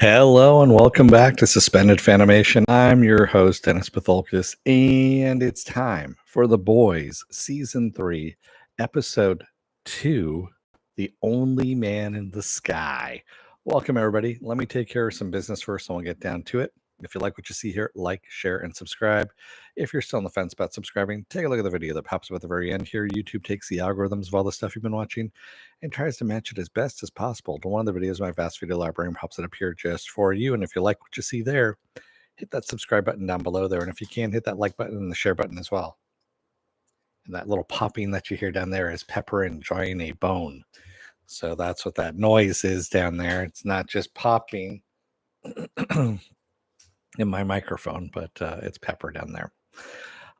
Hello and welcome back to Suspended Fanimation. I'm your host, Dennis Patholkis, and it's time for The Boys, Season 3, Episode 2, The Only Man in the Sky. Welcome, everybody. Let me take care of some business first, and we'll get down to it. If you like what you see here, like, share, and subscribe. If you're still on the fence about subscribing, take a look at the video that pops up at the very end here. YouTube takes the algorithms of all the stuff you've been watching and tries to match it as best as possible to one of the videos in my vast video library and pops it up here just for you. And if you like what you see there, hit that subscribe button down below there. And if you can, hit that like button and the share button as well. And that little popping that you hear down there is Pepper enjoying a bone. So that's what that noise is down there. It's not just popping in my microphone, but it's Pepper down there.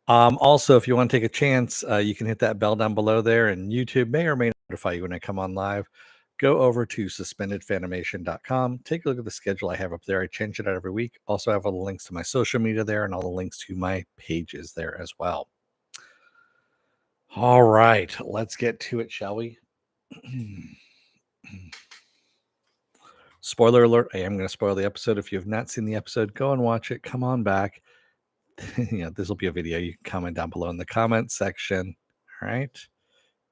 Also, if you want to take a chance, you can hit that bell down below there, and YouTube may or may not notify you when I come on live. Go over to suspendedfanimation.com. Take a look at the schedule I have up there. I change it out every week. Also, I have all the links to my social media there and all the links to my pages there as well. All right, let's get to it, shall we? Spoiler alert, I am going to spoil the episode. If you have not seen the episode, go and watch it. Come on back. This will be a video. You can comment down below in the comment section. All right.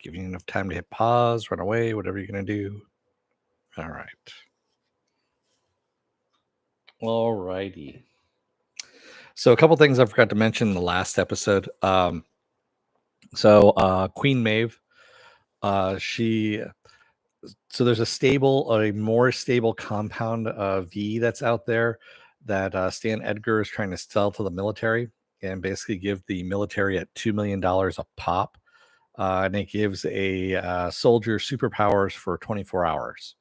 Giving you enough time to hit pause, run away, whatever you're going to do. All right. All righty. So a couple things I forgot to mention in the last episode. Queen Maeve, so there's a more stable compound V that's out there that Stan Edgar is trying to sell to the military and basically give the military at $2 million a pop. And it gives a soldier superpowers for 24 hours.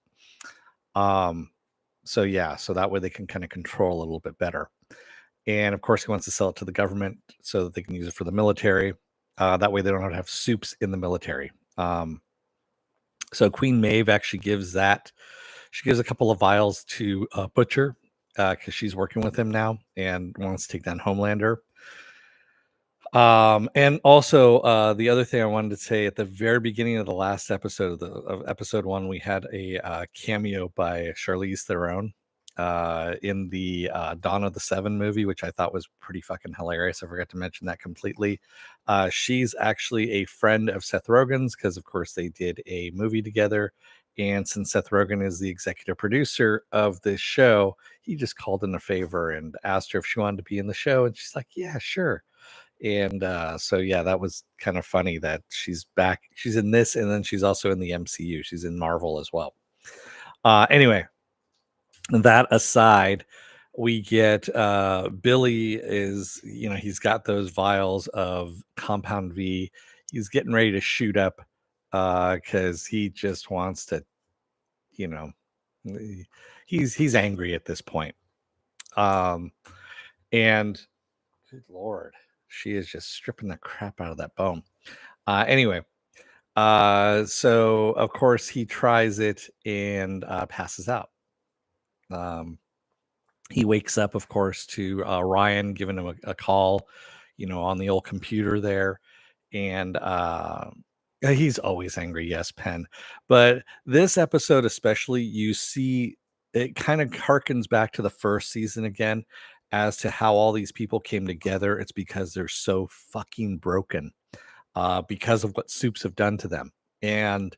So that way they can kind of control a little bit better. And of course, he wants to sell it to the government so that they can use it for the military. That way they don't have soups in the military. So Queen Maeve actually gives that. She gives a couple of vials to Butcher because she's working with him now and wants to take down Homelander. And also the other thing I wanted to say at the very beginning of the last episode of episode 1, we had a cameo by Charlize Theron in the Dawn of the Seven movie, which I thought was pretty fucking hilarious. I forgot to mention that completely. She's actually a friend of Seth Rogen's because, of course, they did a movie together. And since Seth Rogen is the executive producer of this show, he just called in a favor and asked her if she wanted to be in the show. And she's like, yeah, sure. And that was kind of funny that she's back. She's in this, and then she's also in the MCU. She's in Marvel as well. Anyway, that aside, we get Billy is, he's got those vials of Compound V. He's getting ready to shoot up because he just wants to, he's angry at this point. And good Lord, she is just stripping the crap out of that bone. Anyway, so of course he tries it and passes out. He wakes up, of course, to Ryan giving him a call, on the old computer there. And he's always angry. Yes, Penn. But this episode, especially, you see it kind of harkens back to the first season again as to how all these people came together. It's because they're so fucking broken because of what soups have done to them. And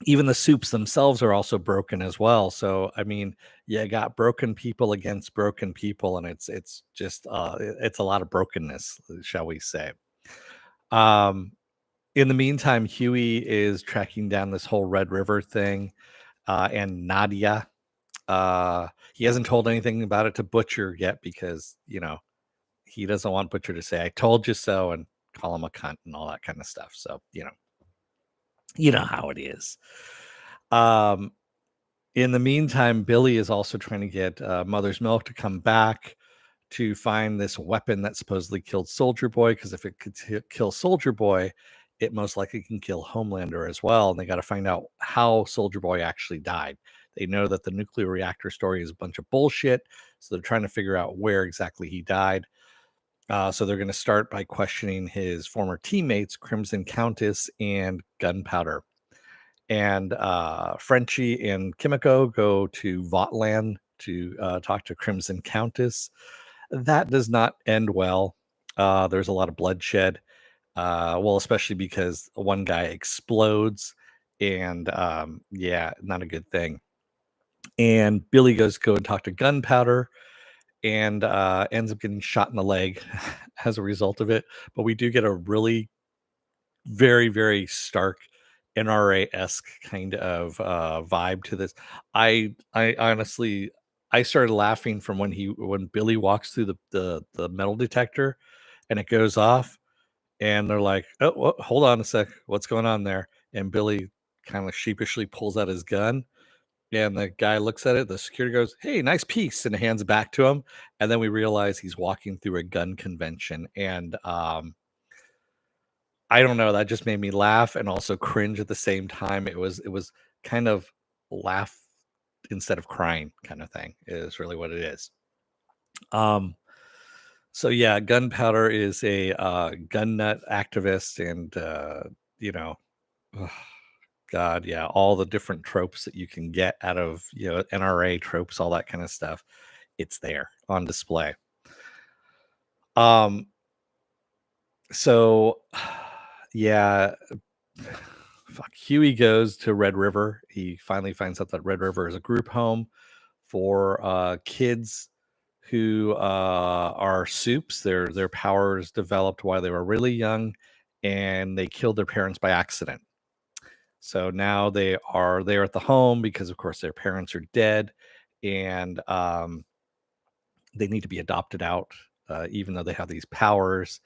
even the soups themselves are also broken as well. So, I mean, you got broken people against broken people, and it's just it's a lot of brokenness, shall we say. In the meantime, Huey is tracking down this whole Red River thing, and Nadia. He hasn't told anything about it to Butcher yet because, he doesn't want Butcher to say, I told you so, and call him a cunt and all that kind of stuff. So, you know how it is. In the meantime, Billy is also trying to get Mother's Milk to come back to find this weapon that supposedly killed Soldier Boy, because if it could kill Soldier Boy, it most likely can kill Homelander as well. And they got to find out how Soldier Boy actually died. They know that the nuclear reactor story is a bunch of bullshit, so they're trying to figure out where exactly he died. So they're going to start by questioning his former teammates, Crimson Countess and Gunpowder. And Frenchie and Kimiko go to Votland to talk to Crimson Countess. That does not end well. There's a lot of bloodshed. Well, especially because one guy explodes, and yeah, not a good thing. And Billy goes to go and talk to Gunpowder, and ends up getting shot in the leg as a result of it. But we do get a really very, very stark NRA-esque kind of vibe to this. I honestly I started laughing from when Billy walks through the metal detector and it goes off and they're like, "Oh, hold on a sec. What's going on there?" And Billy kind of sheepishly pulls out his gun and the guy looks at it. The security goes, "Hey, nice piece," and hands it back to him. And then we realize he's walking through a gun convention and I don't know, that just made me laugh and also cringe at the same time. It was kind of laugh instead of crying kind of thing is really what it is. Um, so yeah, Gunpowder is a gun nut activist and you know, ugh, God, yeah, all the different tropes that you can get out of, NRA tropes, all that kind of stuff. It's there on display. Um, so yeah, fuck. Huey goes to Red River. He finally finds out that Red River is a group home for kids who are soups. Their powers developed while they were really young, and they killed their parents by accident. So now they are there at the home because, of course, their parents are dead, and they need to be adopted out, even though they have these powers.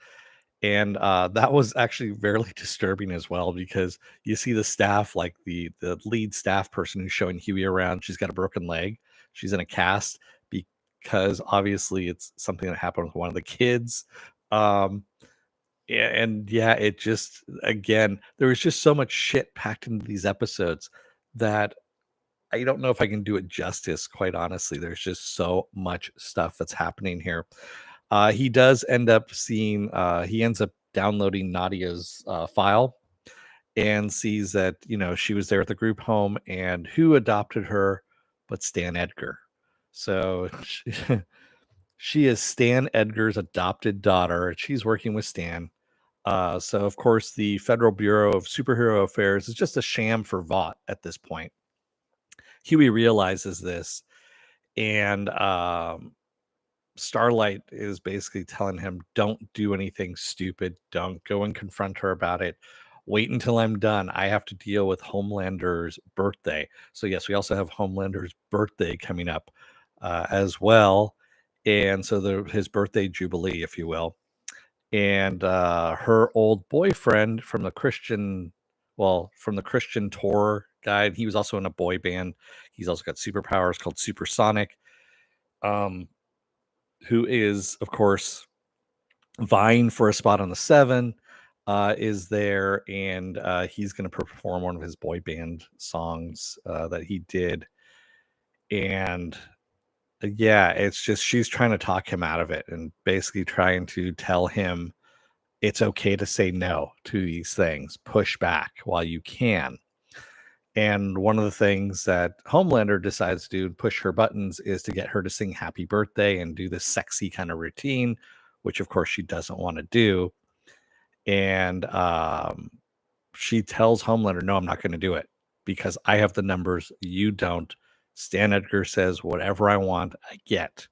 And that was actually very disturbing as well because you see the staff, like the lead staff person who's showing Huey around. She's got a broken leg. She's in a cast because obviously it's something that happened with one of the kids. Um, and yeah, it just again there was just so much shit packed into these episodes that I don't know if I can do it justice. Quite honestly, there's just so much stuff that's happening here. He does end up seeing, he ends up downloading Nadia's file and sees that, she was there at the group home and who adopted her but Stan Edgar. So she is Stan Edgar's adopted daughter. And she's working with Stan. So, of course, the Federal Bureau of Superhero Affairs is just a sham for Vought at this point. Huey realizes this and Starlight is basically telling him, "Don't do anything stupid. Don't go and confront her about it. Wait until I'm done. I have to deal with Homelander's birthday." So, yes, we also have Homelander's birthday coming up as well. And so, his birthday jubilee, if you will. And her old boyfriend from the Christian tour guide, he was also in a boy band. He's also got superpowers called Supersonic. Um, who is, of course, vying for a spot on the Seven, is there, and he's going to perform one of his boy band songs that he did. And yeah, it's just she's trying to talk him out of it and basically trying to tell him it's okay to say no to these things, push back while you can. And one of the things that Homelander decides to do and push her buttons is to get her to sing happy birthday and do this sexy kind of routine, which of course she doesn't want to do. And she tells Homelander, "No, I'm not going to do it because I have the numbers. You don't." Stan Edgar says, "Whatever I want, I get."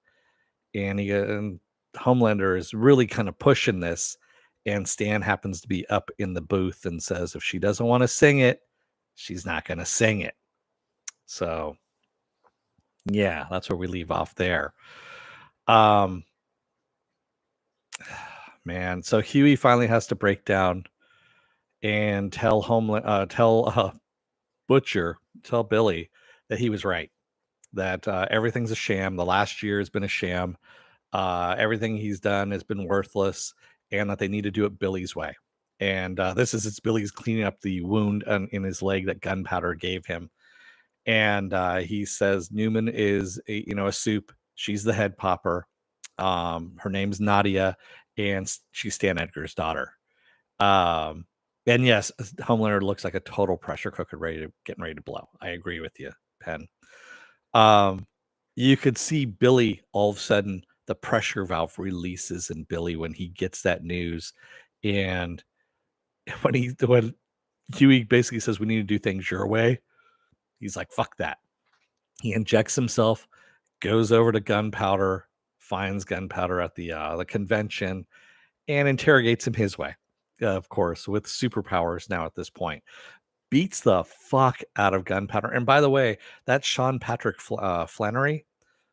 And Homelander is really kind of pushing this. And Stan happens to be up in the booth and says, if she doesn't want to sing it, she's not going to sing it. So, yeah, that's where we leave off there. Um, man, so Huey finally has to break down and tell Butcher, tell Billy that he was right, that everything's a sham. The last year has been a sham. Everything he's done has been worthless, and that they need to do it Billy's way. And it's Billy's cleaning up the wound in his leg that Gunpowder gave him. And he says Newman is a soup. She's the head popper. Her name's Nadia, and she's Stan Edgar's daughter. Um, And yes, Homelander looks like a total pressure cooker getting ready to blow. I agree with you, Penn. Um, you could see Billy all of a sudden the pressure valve releases in Billy when he gets that news, and when Huey basically says we need to do things your way, he's like, "Fuck that." He injects himself, goes over to Gunpowder, finds Gunpowder at the convention, and interrogates him his way, of course, with superpowers now at this point. Beats the fuck out of Gunpowder. And by the way, that's Sean Patrick Flannery,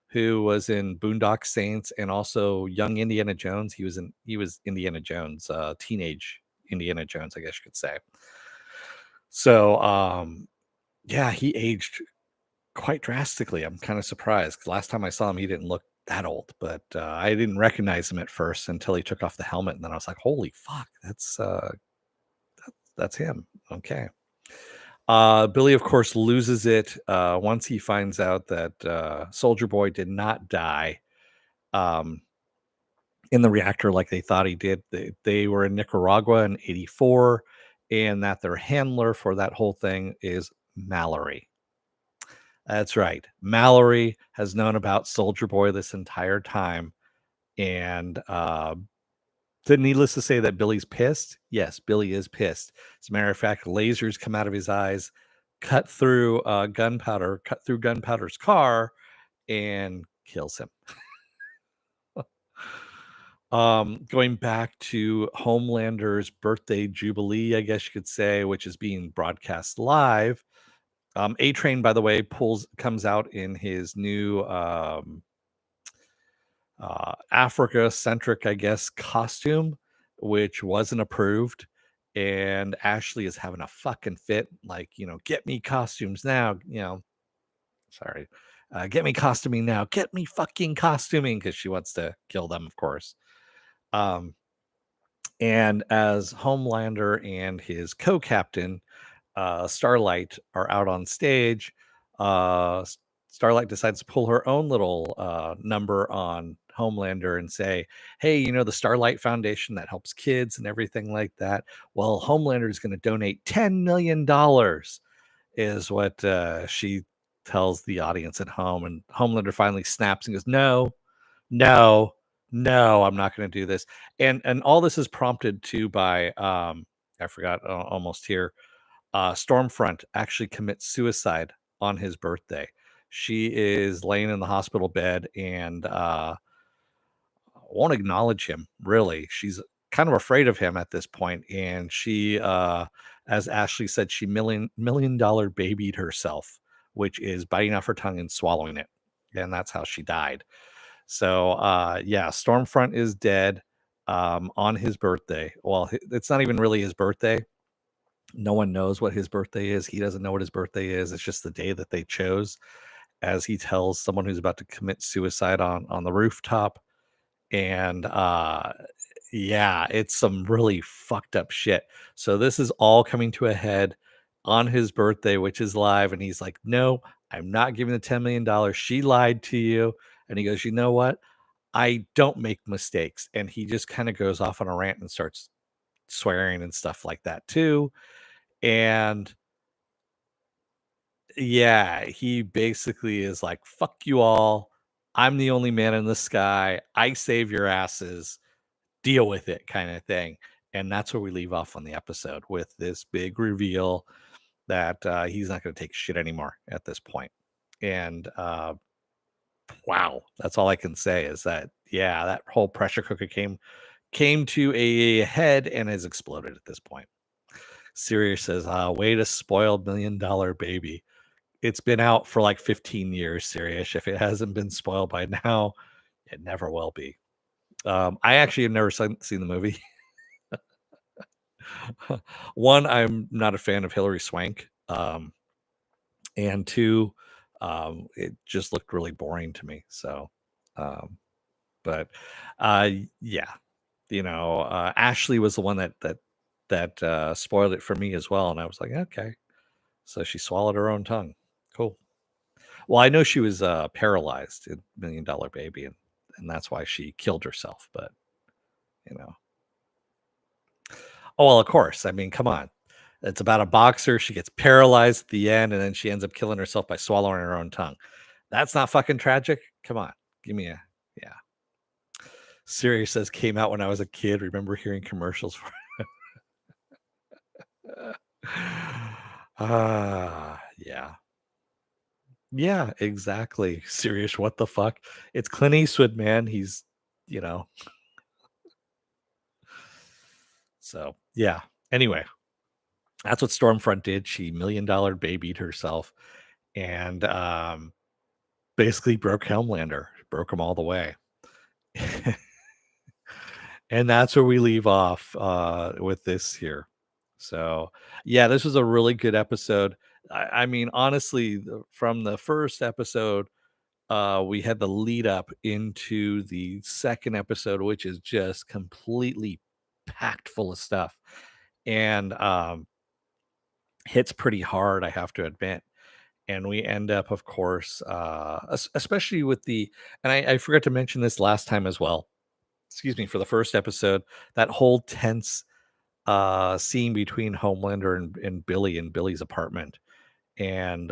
who was in Boondock Saints and also Young Indiana Jones. He was Indiana Jones, teenage Indiana Jones, I guess you could say. So yeah, he aged quite drastically. I'm kind of surprised. 'Cause last time I saw him, he didn't look that old, but I didn't recognize him at first until he took off the helmet, and then I was like, "Holy fuck, that's him." Okay. Billy, of course, loses it once he finds out that Soldier Boy did not die um, in the reactor like they thought he did. They were in Nicaragua in '84, and that their handler for that whole thing is Mallory. That's right. Mallory has known about Soldier Boy this entire time. And needless to say that Billy's pissed. Yes, Billy is pissed. As a matter of fact, lasers come out of his eyes, cut through Gunpowder's car, and kills him. Going back to Homelander's birthday jubilee, I guess you could say, which is being broadcast live. A Train, by the way, comes out in his new Africa centric, I guess, costume, which wasn't approved. And Ashley is having a fucking fit, like, get me costumes now, sorry, get me costuming now, get me fucking costuming, because she wants to kill them, of course. Um, and as Homelander and his co captain, Starlight, are out on stage, Starlight decides to pull her own little number on Homelander and say, "Hey, the Starlight Foundation that helps kids and everything like that. Well, Homelander is going to donate $10 million," is what she tells the audience at home. And Homelander finally snaps and goes, "No, no, no, I'm not going to do this." And all this is prompted too by I forgot almost here. Stormfront actually commits suicide on his birthday. She is laying in the hospital bed and won't acknowledge him, really. She's kind of afraid of him at this point, and she, as Ashley said, she million dollar babied herself, which is biting off her tongue and swallowing it, and that's how she died. So, yeah, Stormfront is dead on his birthday. Well, it's not even really his birthday. No one knows what his birthday is. He doesn't know what his birthday is. It's just the day that they chose, as he tells someone who's about to commit suicide on the rooftop. And yeah, it's some really fucked up shit. So this is all coming to a head on his birthday, which is live, and he's like, "No, I'm not giving the $10 million. She lied to you." And he goes, "You know what? I don't make mistakes." And he just kind of goes off on a rant and starts swearing and stuff like that too. And yeah, he basically is like, "Fuck you all. I'm the only man in the sky. I save your asses. Deal with it," kind of thing. And that's where we leave off on the episode, with this big reveal that he's not going to take shit anymore at this point. And wow, that's all I can say is that, yeah, that whole pressure cooker came to a head and has exploded at this point. Sirius says, "Way to spoiled $1 million baby." It's been out for like 15 years, Sirius. If it hasn't been spoiled by now, it never will be. I actually have never seen the movie. One, I'm not a fan of Hilary Swank. And two, it just looked really boring to me. So, um, but yeah, Ashley was the one that spoiled it for me as well, and I was like, okay. So she swallowed her own tongue. Cool. Well, I know she was paralyzed in $1 Million Baby, and that's why she killed herself. But you know, Oh, well, of course. I mean, come on. It's about a boxer. She gets paralyzed at the end, and then she ends up killing herself by swallowing her own tongue. That's not fucking tragic. Come on. Give me a yeah. Sirius says came out when I was a kid. Remember hearing commercials for yeah. Yeah, exactly. Serious, what the fuck? It's Clint Eastwood, man. He's, you know, so yeah. Anyway, that's what Stormfront did. She $1 million babied herself and basically broke Helmlander, broke him all the way. And that's where we leave off with this here. So, yeah, this was a really good episode. I mean, honestly, from the first episode, we had the lead up into the second episode, which is just completely packed full of stuff and hits pretty hard, I have to admit. And we end up, of course, especially with and I forgot to mention this last time as well. Excuse me, for the first episode, that whole tense scene between Homelander and Billy in Billy's apartment and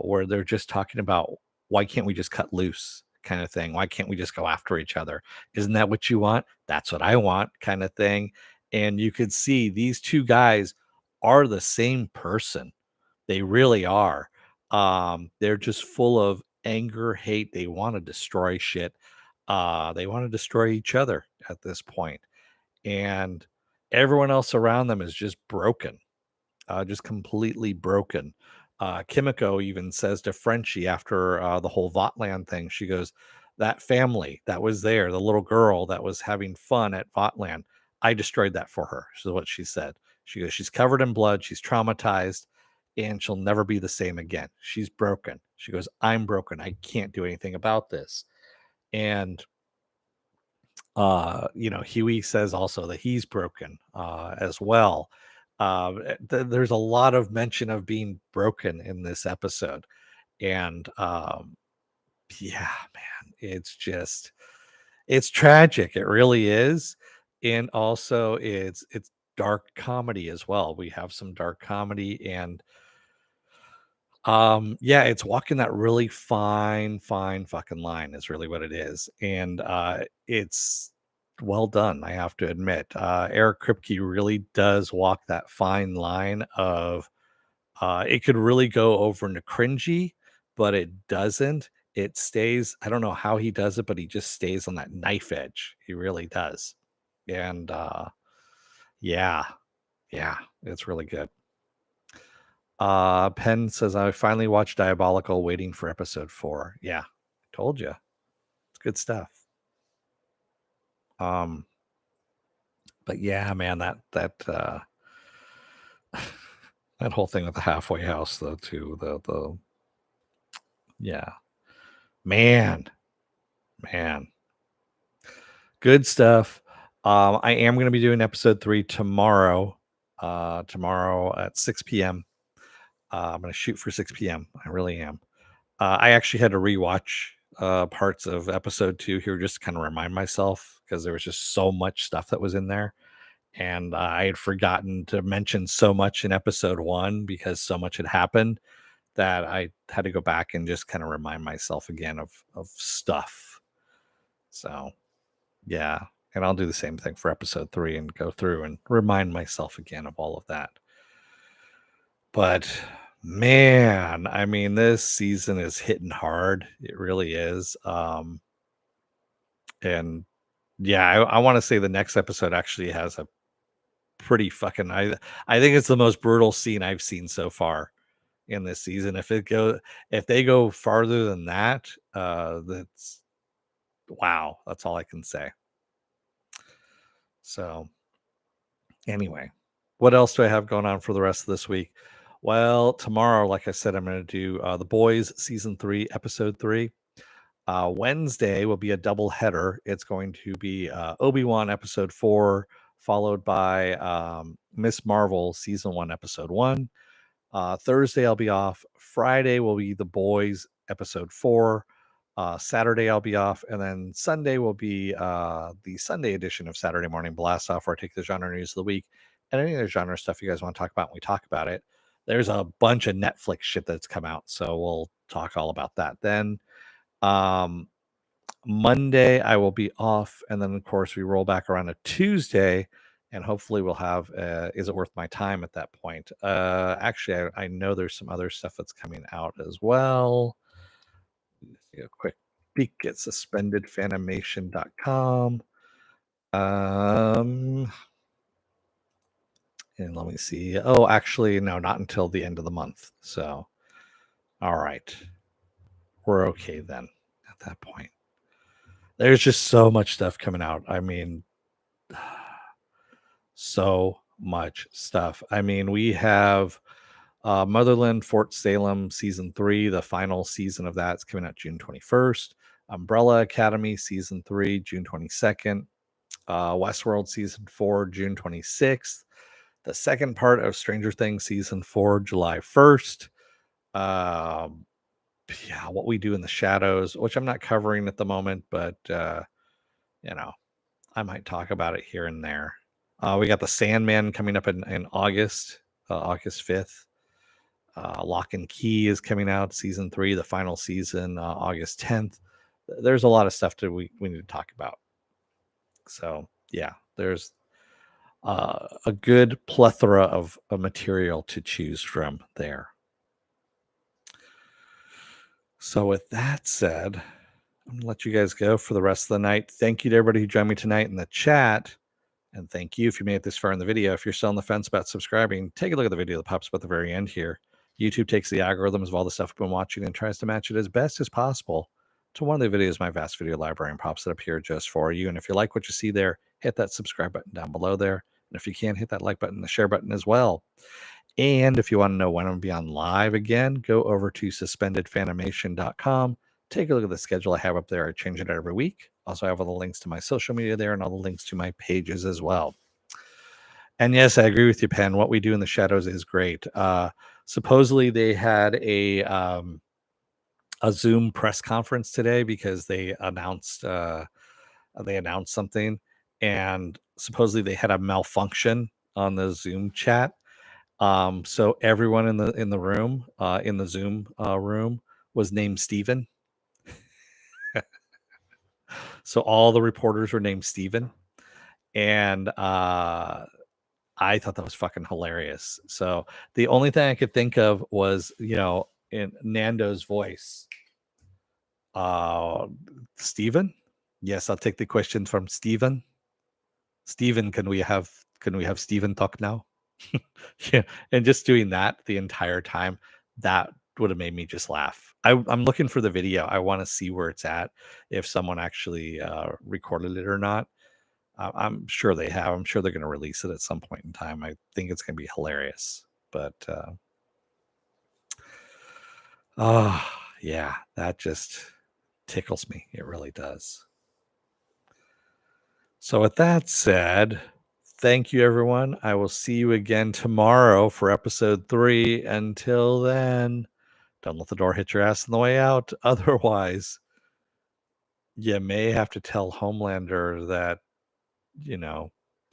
where they're just talking about why can't we just cut loose kind of thing, why can't we just go after each other, isn't that what you want, that's what I want kind of thing. And you could see these two guys are the same person, they really are. They're just full of anger, hate, they want to destroy shit, they want to destroy each other at this point, and everyone else around them is just broken, just completely broken. Kimiko even says to Frenchie after the whole Votland thing, she goes, "That family that was there, the little girl that was having fun at Votland, I destroyed that for her." Is what she said. She goes, "She's covered in blood, she's traumatized, and she'll never be the same again. She's broken." She goes, "I'm broken. I can't do anything about this." And Huey says also that he's broken as well. There's a lot of mention of being broken in this episode, and yeah, man, it's tragic. It really is, and also it's dark comedy as well. We have some dark comedy, and yeah, it's walking that really fine fucking line is really what it is. And it's well done, I have to admit. Eric Kripke really does walk that fine line of it could really go over into cringy, but it doesn't. It stays, I don't know how he does it, but he just stays on that knife edge. He really does. And yeah, yeah, it's really good. Penn says, I finally watched Diabolical, waiting for episode 4. Yeah, told you. It's good stuff. Um, but yeah, man, that that whole thing with the halfway house though, too. The yeah. Man, man. Good stuff. I am gonna be doing episode 3 tomorrow. Tomorrow at 6 p.m. I'm gonna shoot for 6 p.m. I really am. I actually had to rewatch parts of episode 2 here just to kind of remind myself because there was just so much stuff that was in there. And I had forgotten to mention so much in episode 1 because so much had happened that I had to go back and just kind of remind myself again of stuff. So, yeah. And I'll do the same thing for episode 3 and go through and remind myself again of all of that. But man, I mean, this season is hitting hard. It really is. And yeah, I want to say the next episode actually has a pretty fucking I think it's the most brutal scene I've seen so far in this season. If they go farther than that, that's wow, that's all I can say. So anyway, what else do I have going on for the rest of this week? Well, tomorrow, like I said, I'm going to do The Boys season 3, episode 3. Wednesday will be a double header. It's going to be Obi-Wan episode 4, followed by Miss Marvel season 1, episode 1. Thursday I'll be off. Friday will be The Boys episode 4. Saturday I'll be off, and then Sunday will be the Sunday edition of Saturday Morning Blast Off, where I take the genre news of the week and any other genre stuff you guys want to talk about, we talk about it. There's a bunch of Netflix shit that's come out, so we'll talk all about that then. Um, Monday I will be off, and then of course we roll back around to Tuesday, and hopefully we'll have Is It Worth My Time at that point. Actually, I know there's some other stuff that's coming out as well. A quick peek at suspendedfanimation.com. And let me see. Oh, actually, no, not until the end of the month. So, all right. We're okay then at that point. There's just so much stuff coming out. I mean, so much stuff. I mean, we have Motherland Fort Salem season 3, the final season of that is coming out June 21st. Umbrella Academy season 3, June 22nd. Westworld season 4, June 26th. The second part of Stranger Things season 4, July 1st. Yeah, What We Do in the Shadows, which I'm not covering at the moment, but you know, I might talk about it here and there. We got The Sandman coming up in August, August 5th. Lock and Key is coming out, season 3, the final season, August 10th. There's a lot of stuff that we need to talk about. So yeah, there's a good plethora of material to choose from there. So with that said, I'm going to let you guys go for the rest of the night. Thank you to everybody who joined me tonight in the chat. And thank you if you made it this far in the video. If you're still on the fence about subscribing, take a look at the video that pops up at the very end here. YouTube takes the algorithms of all the stuff we've been watching and tries to match it as best as possible to one of the videos, my vast video library, and pops it up here just for you. And if you like what you see there, hit that subscribe button down below there. And if you can, hit that like button, the share button as well. And if you want to know when I'm going to be on live again, go over to suspendedfanimation.com. Take a look at the schedule I have up there. I change it every week. Also, I have all the links to my social media there and all the links to my pages as well. And yes, I agree with you, Penn. What We Do in the Shadows is great. Supposedly, they had a Zoom press conference today because they announced something, and supposedly they had a malfunction on the Zoom chat. So everyone in the room, in the Zoom room, was named Steven. So all the reporters were named Steven. And I thought that was fucking hilarious. So the only thing I could think of was, in Nando's voice, Steven? Yes, I'll take the question from Steven. Steven, can we have Steven talk now? Yeah, and just doing that the entire time, that would have made me just laugh. I'm looking for the video. I want to see where it's at, if someone actually recorded it or not. I'm sure they have. I'm sure they're going to release it at some point in time. I think it's going to be hilarious. But yeah, that just tickles me. It really does. So with that said, thank you, everyone. I will see you again tomorrow for episode 3. Until then, don't let the door hit your ass on the way out. Otherwise, you may have to tell Homelander that,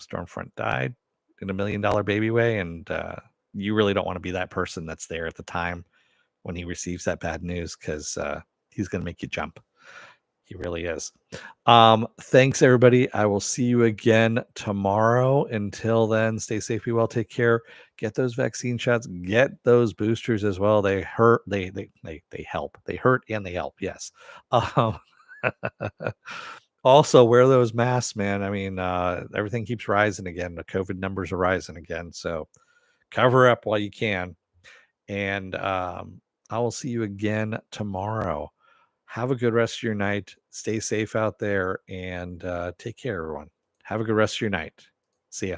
Stormfront died in $1 million baby way, and you really don't want to be that person that's there at the time when he receives that bad news, because he's going to make you jump. He really is. Thanks, everybody. I will see you again tomorrow. Until then, stay safe, be well, take care. Get those vaccine shots. Get those boosters as well. They hurt. They help. They hurt and they help. Yes. Also, wear those masks, man. I mean, everything keeps rising again. The COVID numbers are rising again. So cover up while you can. And I will see you again tomorrow. Have a good rest of your night. Stay safe out there, and take care, everyone. Have a good rest of your night. See ya.